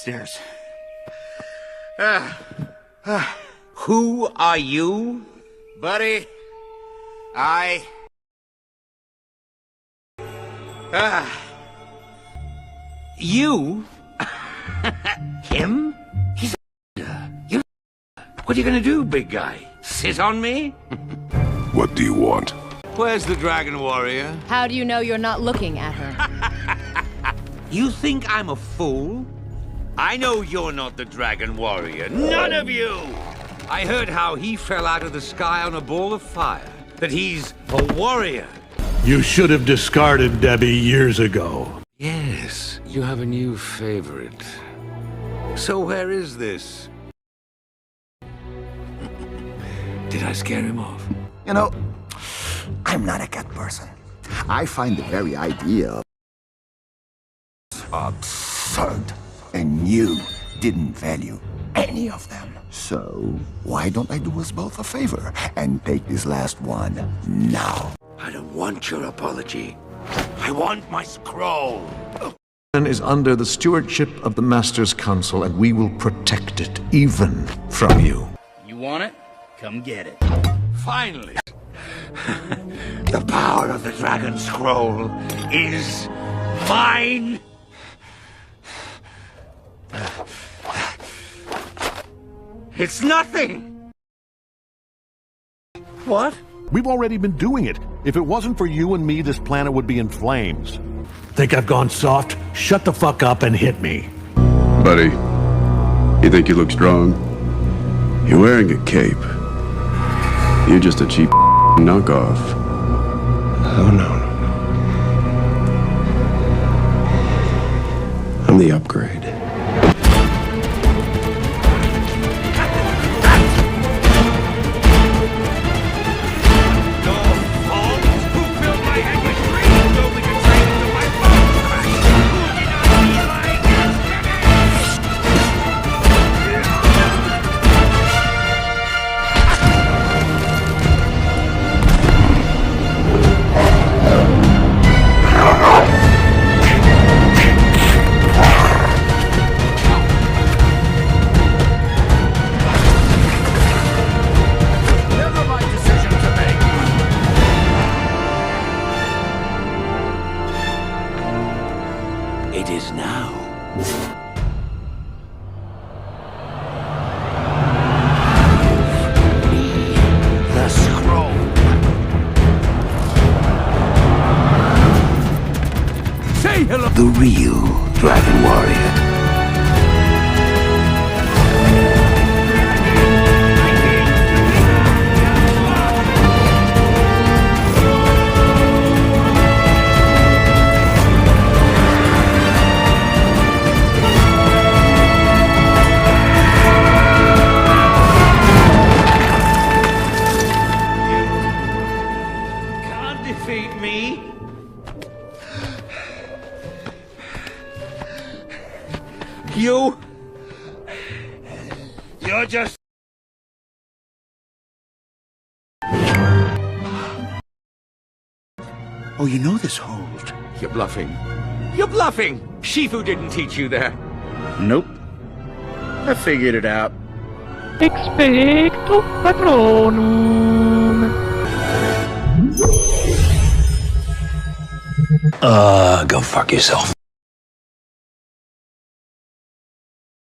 upstairs. Who are you? Buddy, You? Him? He's you. What are you gonna do, big guy? Sit on me? What do you want? Where's the Dragon Warrior? How do you know you're not looking at her? You think I'm a fool? I know you're not the Dragon Warrior. None of you! I heard how he fell out of the sky on a ball of fire. That he's a warrior. You should have discarded Debbie years ago. Yes, you have a new favorite. So where is this? Did I scare him off? You know, I'm not a cat person. I find the very idea absurd. And you didn't value any of them. So, why don't I do us both a favor and take this last one now? I don't want your apology. I want my scroll. Is under the stewardship of the Master's Council, and we will protect it, even from you. You want it? Come get it. Finally. The power of the Dragon Scroll is mine. It's nothing. What? We've already been doing it. If it wasn't for you and me, this planet would be in flames. Think I've gone soft? Shut the fuck up and hit me. Buddy, you think you look strong? You're wearing a cape. You're just a cheap knockoff. Oh, no. I'm the upgrade. It is now. The scroll. Say hello. The real Dragon Warrior. Defeat me. You're just... Oh, you know this hold. You're bluffing. You're bluffing! Shifu didn't teach you that. Nope. I figured it out. Expecto Patronum. Go fuck yourself.